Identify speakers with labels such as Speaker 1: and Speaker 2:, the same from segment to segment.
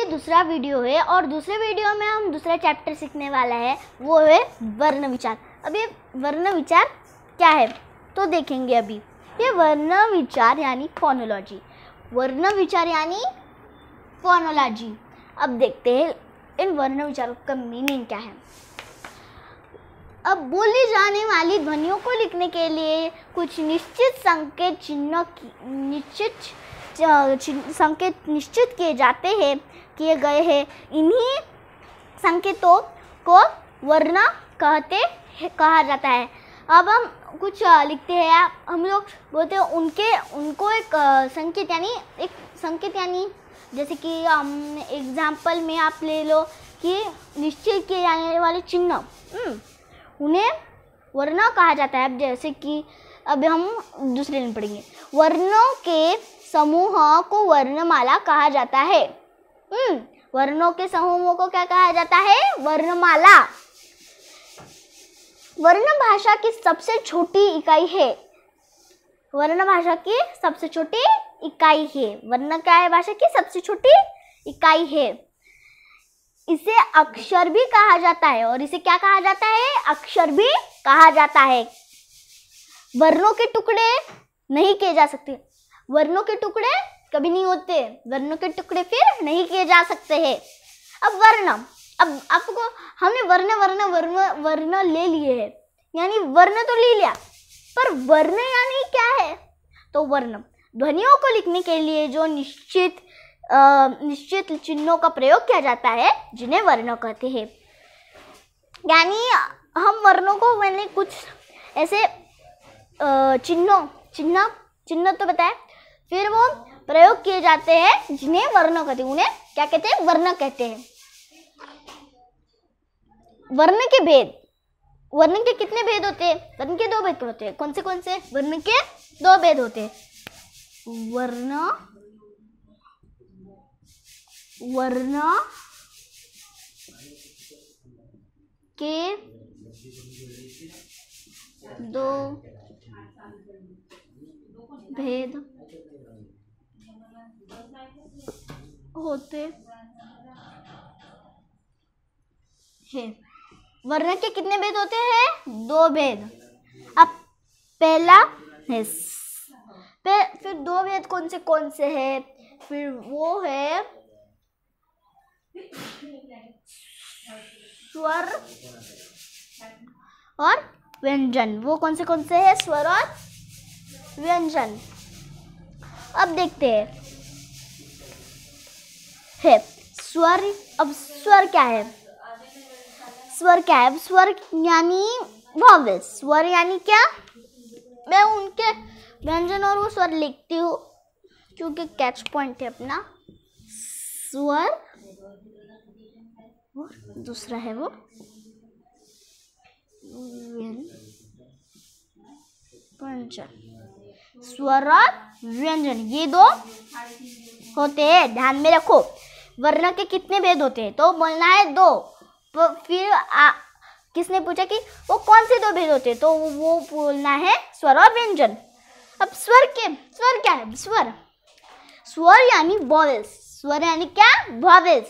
Speaker 1: दूसरा वीडियो है और दूसरे वीडियो में हम दूसरा चैप्टर सीखने वाला है, वो है वर्ण विचार। अब ये वर्ण विचार क्या है तो देखेंगे अभी। ये वर्ण विचार यानी फोनोलॉजी, वर्ण विचार यानी फोनोलॉजी। अब देखते हैं इन वर्ण विचारों का मीनिंग क्या है। अब बोली जाने वाली ध्वनियों को लिखने के लिए कुछ निश्चित संकेत निश्चित किए गए हैं। इन्हीं संकेतों को वर्ण कहा जाता है। अब हम कुछ लिखते हैं, हम लोग बोलते हैं उनको एक संकेत यानी जैसे कि एग्जाम्पल में आप ले लो कि निश्चित किए जाने वाले चिन्ह, उन्हें वर्ण कहा जाता है। अब जैसे कि अब हम दूसरे दिन पढ़ेंगे, वर्णों के समूह को वर्णमाला कहा जाता है। वर्णों के समूह को क्या कहा जाता है? वर्णमाला। वर्ण भाषा की सबसे छोटी इकाई है। वर्ण भाषा की सबसे छोटी इकाई है। वर्ण क्या है? भाषा की सबसे छोटी इकाई है। इसे अक्षर भी कहा जाता है। और इसे क्या कहा जाता है? अक्षर भी कहा जाता है। वर्णों के टुकड़े नहीं किए जा सकते। वर्णों के टुकड़े कभी नहीं होते। वर्णों के टुकड़े फिर नहीं किए जा सकते हैं। अब वर्ण, अब आपको हमने वर्ण ले लिए हैं, यानी वर्ण तो ले लिया, पर वर्ण यानी क्या है? तो वर्ण ध्वनियों को लिखने के लिए जो निश्चित चिन्हों का प्रयोग किया जाता है, जिन्हें वर्ण कहते हैं। यानी हम वर्णों को मैंने कुछ ऐसे चिन्ह तो बताए, फिर वो प्रयोग किए जाते हैं जिन्हें वर्ण कहते हैं। उन्हें क्या कहते हैं? वर्ण कहते हैं। वर्ण के भेद, वर्ण के कितने भेद होते हैं? वर्ण के 2 भेद होते हैं। कौन से? वर्ण के 2 भेद होते हैं। वर्ण के 2 भेद होते हैं। वर्ण के कितने भेद होते हैं? 2 भेद। अब पहला है, फिर 2 भेद कौन से हैं? फिर वो है स्वर और व्यंजन। वो कौन से हैं? स्वर और व्यंजन। अब देखते हैं स्वर। अब स्वर क्या है? स्वर यानी वॉवेल। स्वर यानी क्या? मैं उनके व्यंजन और वो स्वर लिखती हूँ क्योंकि कैच पॉइंट है अपना। स्वर और दूसरा है वो व्यंजन। स्वर और व्यंजन, ये 2 होते हैं, ध्यान में रखो। वर्ण के कितने भेद होते हैं? तो बोलना है 2। तो फिर किसने पूछा कि वो कौन से 2 भेद होते हैं? तो वो बोलना है स्वर और व्यंजन। अब स्वर क्या है? स्वर यानी वॉवेल्स। स्वर यानी क्या? वॉवेल्स।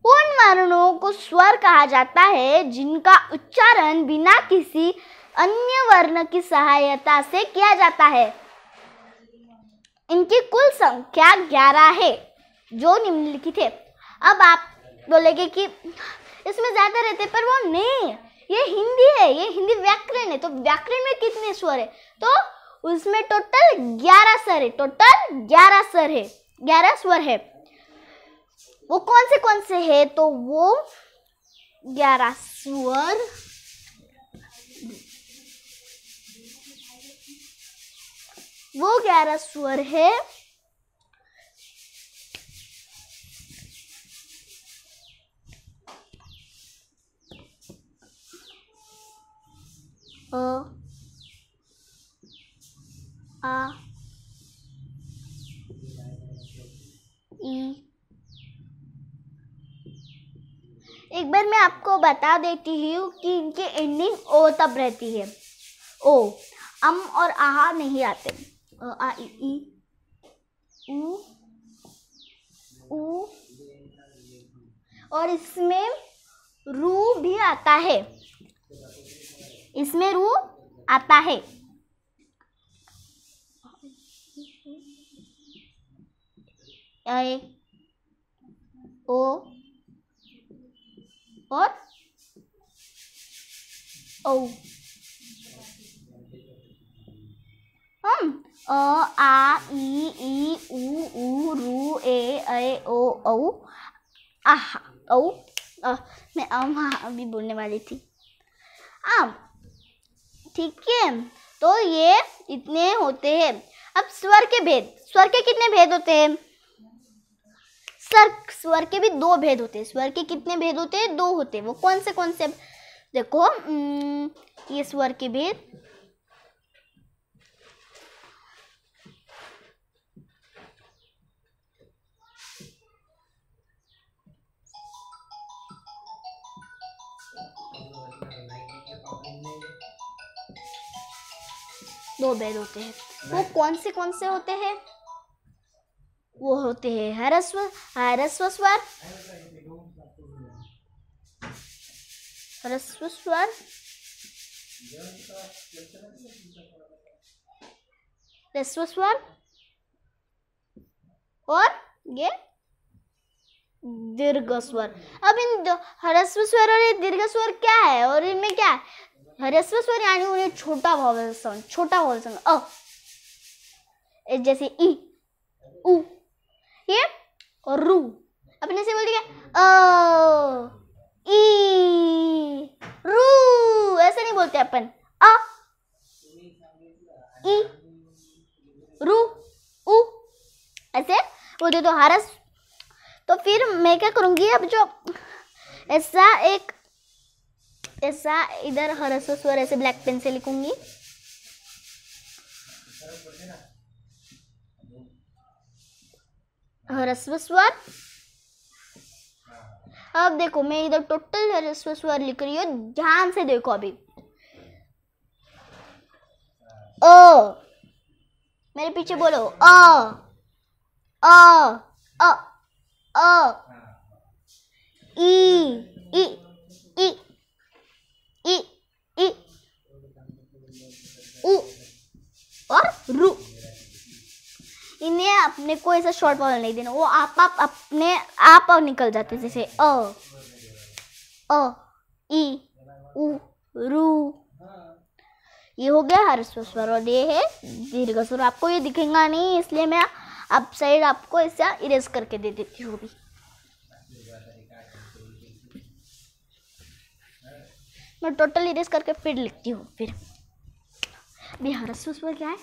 Speaker 1: उन वर्णों को स्वर कहा जाता है जिनका उच्चारण बिना किसी अन्य वर्ण की सहायता से किया जाता है। इनकी कुल संख्या 11 है, जो निम्नलिखित है। अब आप बोलेंगे कि इसमें ज्यादा रहते, पर वो नहीं, ये हिंदी है, ये हिंदी व्याकरण है। तो व्याकरण में कितने स्वर है? तो उसमें टोटल 11 स्वर है। 11 स्वर है। वो कौन से है? तो वो 11 स्वर है अ, आ, ई। एक बार मैं आपको बता देती हूँ कि इनकी एंडिंग ओ तब रहती है। ओ, अम और आहा नहीं आते। आ, ई, ऊ, ऊ, और इसमें रू भी आता है, इसमें रू आता है। ए, ओ और ओ। हम अ आ ई ऊ रू ए ओ औ आह औ। मैं अभी बोलने वाली थी आम। ठीक है, तो ये इतने होते हैं। अब स्वर के भेद, स्वर के कितने भेद होते हैं? स्वर के भी दो भेद होते हैं। स्वर के कितने भेद होते हैं? दो होते हैं। वो कौन से? देखो, ये स्वर के भेद, दो भेद होते हैं। वो कौन से होते हैं? वो होते हैं ह्रस्व स्वर, ह्रस्व स्वर, ह्रस्व स्वर और ये दीर्घ स्वर। अब इन ह्रस्व स्वर और दीर्घ स्वर क्या है और इनमें क्या है? ह्रस्व स्वर यानी उन्हें छोटा वॉवल साउंड अ, जैसे ई, उ, ये और रू। अपने से बोल दिया अ, ई, रू, ऐसे नहीं बोलते अपन। अ, ई, रू, उ, ऐसे बोलते। तो ह्रस्व, तो फिर मैं क्या करूंगी, अब जो ऐसा इधर ह्रस्व स्वर ऐसे ब्लैक पेन से लिखूंगी। ह्रस्व स्वर। अब देखो, मैं इधर टोटल ह्रस्व स्वर लिख रही हूँ, ध्यान से देखो। अभी अ, मेरे पीछे बोलो अ, अ, अ, अ, ई, ई, ई, ई, ई, उ और रू। इन्हें अपने को ऐसा शॉर्ट वॉवल नहीं देना, वो आप अपने आप निकल जाते। जैसे अ, ई, उ, रू, ये हो गया ह्रस्व स्वर। और ये है दीर्घ स्वर। आपको ये दिखेगा नहीं, इसलिए मैं अब साइड आपको ऐसा इरेज करके दे देती हूँ। भी मैं टोटल इरेज करके फिर लिखती हूँ। फिर अभी ह्रस्व स्वर क्या है?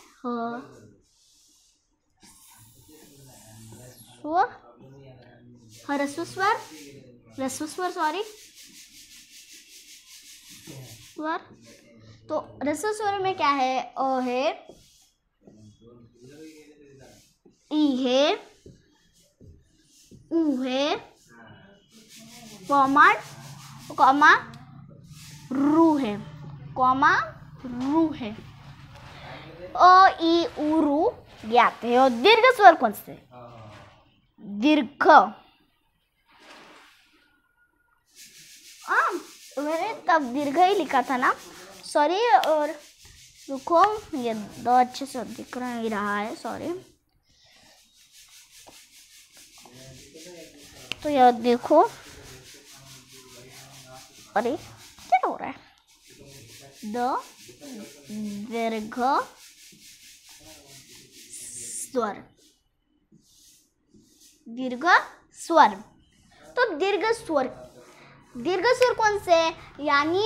Speaker 1: ह्रस्व स्वर, ह्रस्व स्वर, सॉरी स्वर। तो ह्रस्व स्वर में क्या है? अ है, ई है, उ है, कॉमा रू है, रू है। अ, ई, उ, रू ज्ञात है। और दीर्घ स्वर कौन से? दीर्घ। मैंने तब दीर्घ ही लिखा था ना, सॉरी। और रुको, ये दो अच्छे से दिख रहा है, सॉरी। तो यह देखो, अरे क्या हो रहा है? दीर्घ स्वर, दीर्घ स्वर। तो दीर्घ स्वर कौन से? यानी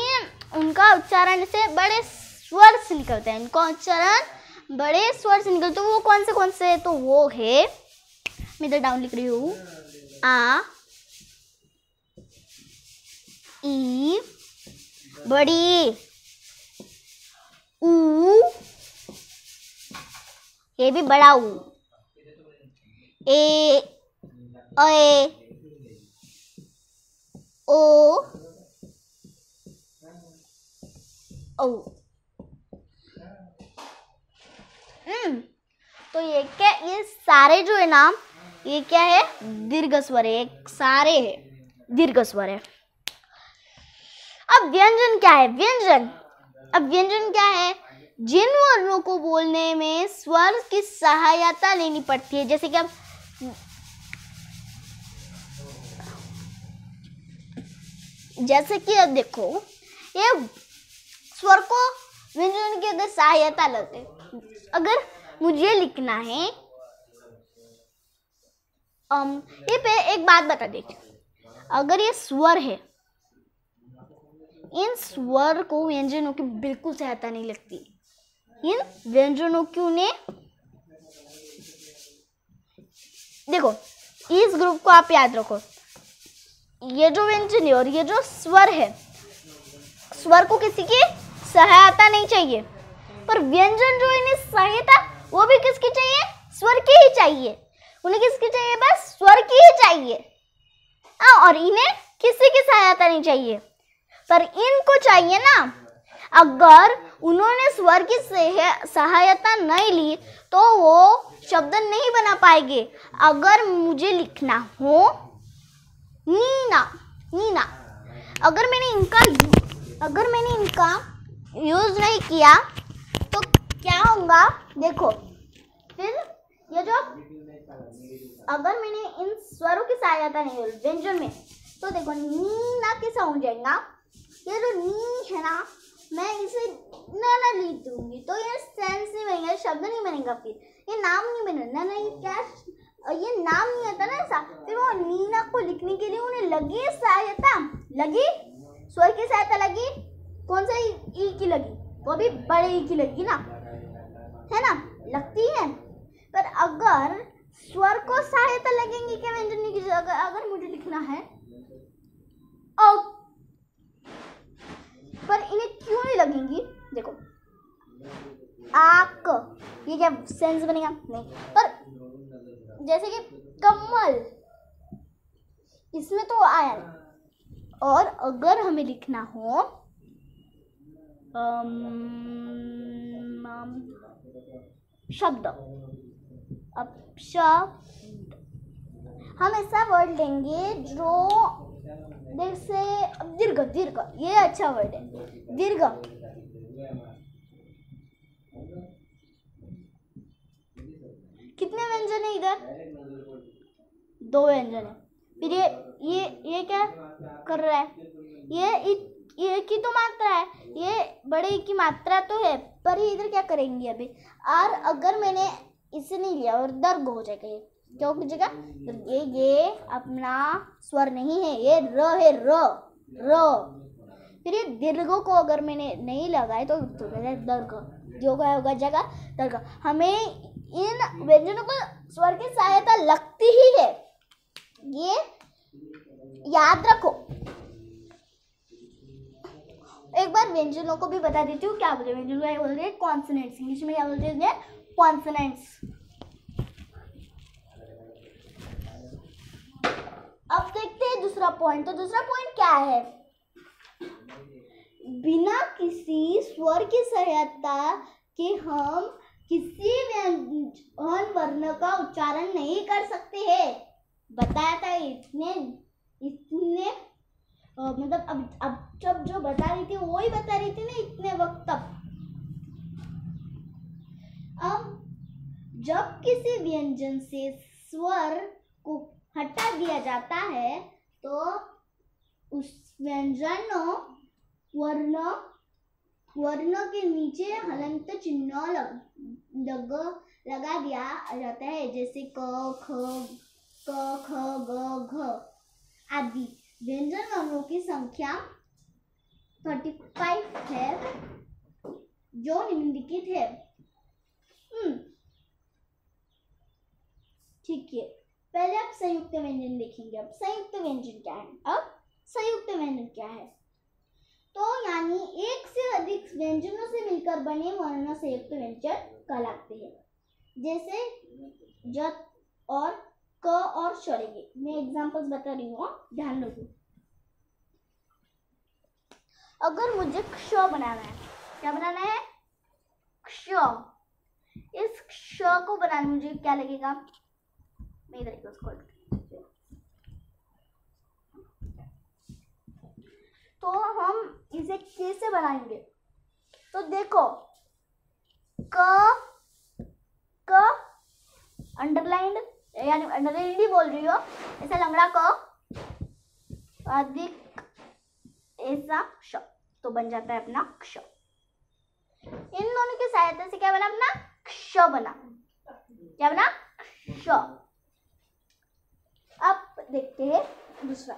Speaker 1: उनका उच्चारण से बड़े स्वर से निकलते हैं, उनका उच्चारण बड़े स्वर से निकलते हैं। वो कौन से? तो वो है, मैं इधर डाउन लिख रही हूँ, आ, ई बड़ी, ऊ, ये भी बड़ा ऊ, ए, ए, ओ, ओ। तो ये सारे जो है ना, ये क्या है? दीर्घ स्वर है, सारे है। दीर्घ स्वर है। अब व्यंजन क्या है? व्यंजन क्या है? जिन वर्णों को बोलने में स्वर की सहायता लेनी पड़ती है, जैसे कि अब देखो, ये स्वर को व्यंजन की अगर सहायता लेते, अगर मुझे लिखना है, ये पे एक बात बता देती हूँ, अगर ये स्वर है, इन स्वर को व्यंजनों की बिल्कुल सहायता नहीं लगती। इन व्यंजनों की उन्हें देखो, इस ग्रुप को आप याद रखो, ये जो व्यंजन है और ये जो स्वर है, स्वर को किसी की सहायता नहीं चाहिए, पर व्यंजन जो इन्हें सहायता, वो भी किसकी चाहिए? स्वर की ही चाहिए। उन्हें किसकी चाहिए? बस स्वर की ही चाहिए। और इन्हें किसी की सहायता नहीं चाहिए, पर इनको चाहिए ना। अगर उन्होंने स्वर की सहायता नहीं ली तो वो शब्द नहीं बना पाएंगे। अगर मुझे लिखना हो नीना, अगर मैंने इनका यूज नहीं किया तो क्या होगा? देखो, फिर ये जो, अगर मैंने इन स्वरों की सहायता नहीं ली व्यंजन में, तो देखो नीना कैसा हो जाएगा? ये जो नी है ना, मैं इसे ना लिख दूंगी तो ये सेंस नहीं बनेगा, शब्द नहीं बनेगा, फिर ये नाम नहीं बनेगा ना, ये क्या, ये नाम नहीं आता ना ऐसा। फिर वो नीना को लिखने के लिए उन्हें लगी सहायता, स्वर की सहायता लगी। कौन सा ई की लगी? वो भी बड़े ई की लगी ना, है ना, लगती है। पर अगर स्वर को सहायता लगेंगी क्या व्यंजन की जगह? अगर मुझे लिखना है पर इन्हें क्यों नहीं लगेंगी? देखो, आक, ये क्या सेंस बनेगा? नहीं। पर जैसे कि कमल, इसमें तो आया नहीं। और अगर हमें लिखना हो शब्द, अब शब्द हम ऐसा वर्ड लेंगे जो जैसे दीर्घ, ये अच्छा वर्ड है, दीर्घ। कितने व्यंजन है इधर? 2 व्यंजन है। फिर ये क्या कर रहा है? ये की तो मात्रा है, ये बड़े की मात्रा तो है, पर ये इधर क्या करेंगे अभी? और अगर मैंने इसे नहीं लिया और दर्घ हो जाएगा, ये क्या हो जाएगा? ये अपना स्वर नहीं है, ये र है, र। फिर ये दीर्घ को अगर मैंने नहीं लगाए तो दर्घ, जो होगा जगह दर्घ। हमें इन व्यंजनों को स्वर की सहायता लगती ही है, ये याद रखो। एक बार व्यंजनों को भी बता देती हूँ क्या बोलते हैं। व्यंजनों को बोलते हैं कॉन्सोनेंट्स, इंग्लिश में क्या बोलते हैं? कॉन्सोनेंट्स। अब देखते हैं दूसरा पॉइंट। तो दूसरा पॉइंट क्या है? बिना किसी स्वर की सहायता के हम किसी व्यंजन वर्ण का उच्चारण नहीं कर सकते हैं। बताया था इतने मतलब अब जब जो बता रही थी वो ही बता रही थी ना इतने वक्त तक। अब जब किसी व्यंजन से स्वर को हटा दिया जाता है तो उस व्यंजन वर्ण के नीचे हलंत चिन्ह लगा दिया जाता है, जैसे क, ख, ग, घ आदि। व्यंजन वर्णों की संख्या 35 है जो निम्नलिखित है। ठीक है, पहले आप संयुक्त व्यंजन देखेंगे। अब संयुक्त व्यंजन क्या है? तो यानी एक से अधिक व्यंजनों से मिलकर बने वर्ण संयुक्त व्यंजन कहलाते हैं, जैसे ज और क और ष। मैं एग्जांपल्स बता रही हूँ, ध्यान रखो। अगर मुझे क्ष बनाना है, क्या बनाना है? क्ष। इस क्ष को बनाने मुझे क्या लगेगा? मैं इधर उसको इसे कैसे बनाएंगे? तो देखो, क अंडरलाइंड यानी अंडरलाइंड ही बोल रही हो, ऐसा लंगड़ा क अधिक ऐसा श, तो बन जाता है अपना क्ष। इन दोनों की सहायता से क्या बना? अपना क्ष बना। क्या बना? क्ष। अब देखते हैं दूसरा।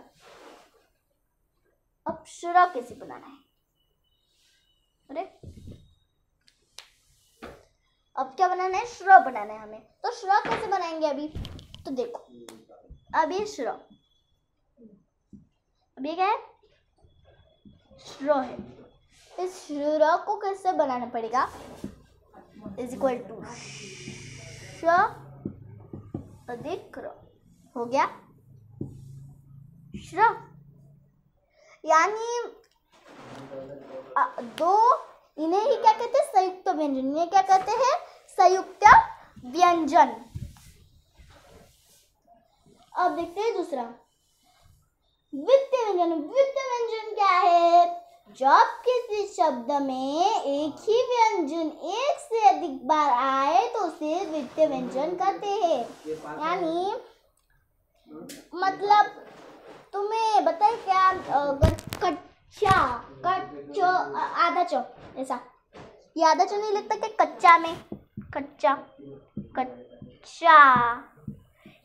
Speaker 1: अब श्र कैसे बनाना है? अरे अब क्या बनाना है? श्र बनाना है हमें। तो श्र कैसे बनाएंगे अभी? तो देखो, अभी श्र, अभी क्या है? श्र है। इस श्र को कैसे बनाना पड़ेगा? इज इक्वल टू श अधिक र, हो गया श्र। यानी दो, इन्हें ही क्या कहते हैं? संयुक्त व्यंजन। इन्हें क्या कहते हैं? संयुक्त व्यंजन। अब देखते हैं दूसरा, द्वितीय व्यंजन। द्वितीय व्यंजन क्या है? जब किसी शब्द में एक ही व्यंजन एक से अधिक बार आए तो उसे द्वितीय व्यंजन कहते हैं। यानी मतलब तुम्हें बताए क्या? अगर कच्चा, कच्चो, आधा चो, ऐसा, ये आधा चो नहीं लिखता क्या? कच्चा में कच्चा, कच्चा,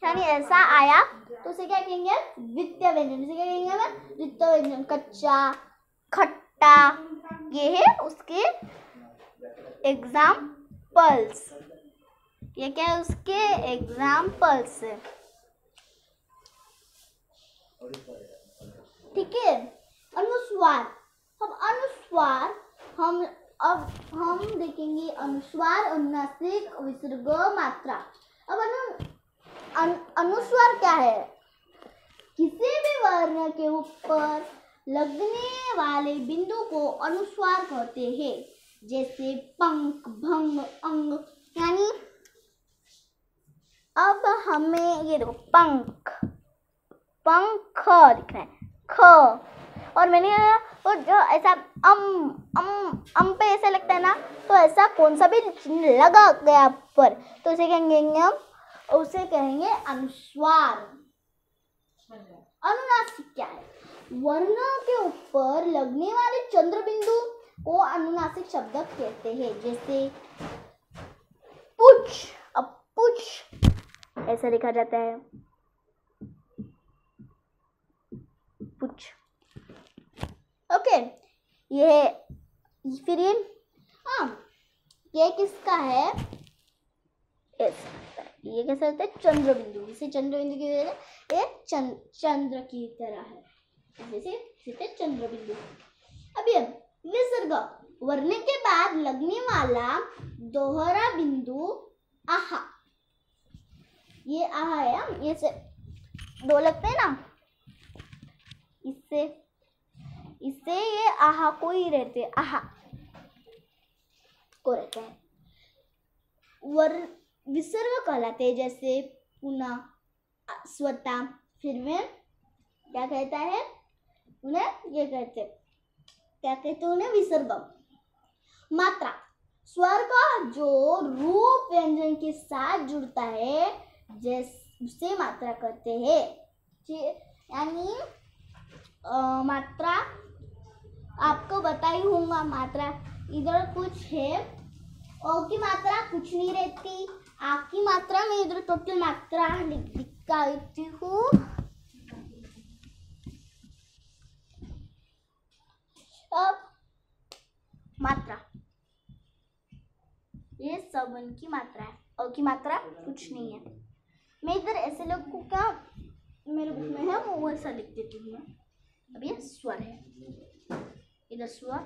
Speaker 1: यानी ऐसा आया तो उसे क्या कहेंगे? द्वितीय व्यंजन। उसे क्या कहेंगे? हमें द्वितीय व्यंजन। कच्चा, खट्टा, ये है उसके एग्जाम्पल्स। ये क्या है? उसके एग्जाम्पल्स। ठीक है। अनुस्वार। अब अनुस्वार अब हम देखेंगे अनुस्वार, अनुनासिक, विसर्ग, मात्रा। अब अनुस्वार क्या है? किसी भी वर्ण के ऊपर लगने वाले बिंदु को अनुस्वार कहते हैं। जैसे पंख, भंग, अंग। यानी अब हमें ये देखो, पंख, पंख दिख रहा है, ख, और मैंने वो जो ऐसा अम पे ऐसा लगता है ना, तो ऐसा कौन सा भी लगा गया पर, तो उसे कहेंगे हम, उसे कहेंगे अनुस्वार। अनुनासिक क्या है? वर्ण के ऊपर लगने वाले चंद्र बिंदु को अनुनासिक शब्द कहते हैं। जैसे पुछ, अब पुछ ऐसा लिखा जाता है, पुछ। ओके, ये फिर ये किसका है? ये कैसा होता है? चंद्र बिंदु। जैसे चंद्र बिंदु की तरह, ये चंद्र की तरह है, जैसे चंद्र बिंदु। अब ये विसर्ग, वर्ण के बाद लगने वाला दोहरा बिंदु आहा। ये आहा है, ये से दो लगते हैं ना, इससे ये आहा को ही रहते, आहा को रहते हैं। विसर्ग कहलाते हैं। जैसे पुनः, स्वतः, फिर में क्या कहता है उन्हें? ये कहते, क्या कहते हैं उन्हें? विसर्ग। मात्रा, स्वर का जो रूप व्यंजन के साथ जुड़ता है उसे मात्रा कहते हैं। यानी मात्रा आपको बता ही होगा। मात्रा इधर कुछ है, और की मात्रा कुछ नहीं रहती। आपकी मात्रा में इधर टोटल मात्रा दिखाती हूँ। अब मात्रा, ये सब उनकी मात्रा है, और की मात्रा कुछ नहीं है। मैं इधर ऐसे लोग को क्या मेरे बुक में है वो ऐसा लिख देती हूँ मैं। अब ये स्वर है, इधर स्वर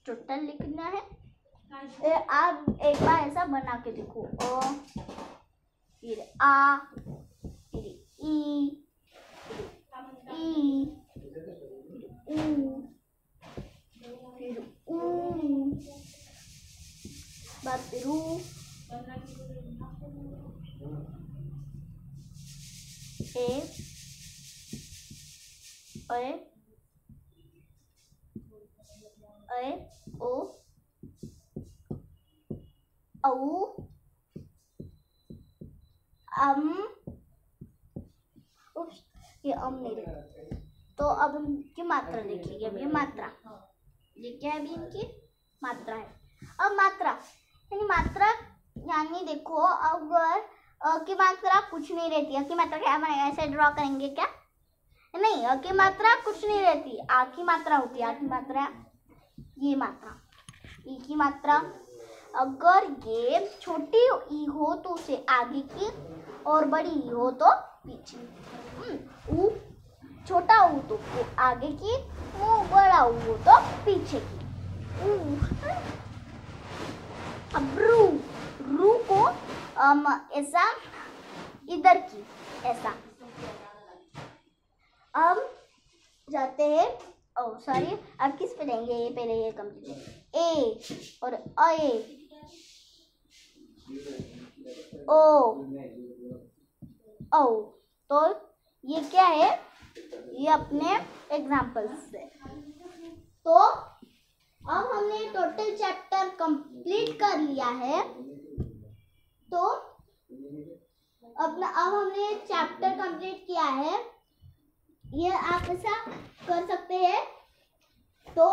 Speaker 1: टोटल लिखना है। आप एक बार ऐसा बना के देखो, फिर आ, फिर ई, फिर ऊ, बाद फिर रू, ए, ए ओ औ उप्स, ये नहीं देखा। तो अब इनकी मात्रा देखिए, अब ये मात्रा, ये क्या है, अभी इनकी मात्रा है। अब मात्रा यानी देखो, अगर की मात्रा कुछ नहीं रहती, की मात्रा क्या बनेगा, ऐसे ड्रॉ करेंगे क्या, नहीं, की मात्रा कुछ नहीं रहती, आ की मात्रा होती है, आ की मात्रा, ये मात्रा, ई की मात्रा। अगर ये छोटी ई हो तो उसे आगे की, और बड़ी ई हो तो पीछे। ऊ छोटा ऊ तो आगे की, ऊ बड़ा ऊ हो तो पीछे की। अब रू को ऐसा इधर की, ऐसा। अब जाते हैं, सॉरी, अब किस पे जाएंगे, ये पहले ये कंप्लीट, ए और ए ओ तो ये क्या है, ये अपने एग्जाम्पल्स से। तो अब हमने टोटल चैप्टर कंप्लीट कर लिया है। तो अब हमने चैप्टर कंप्लीट किया है, ये आप ऐसा कर सकते हैं। तो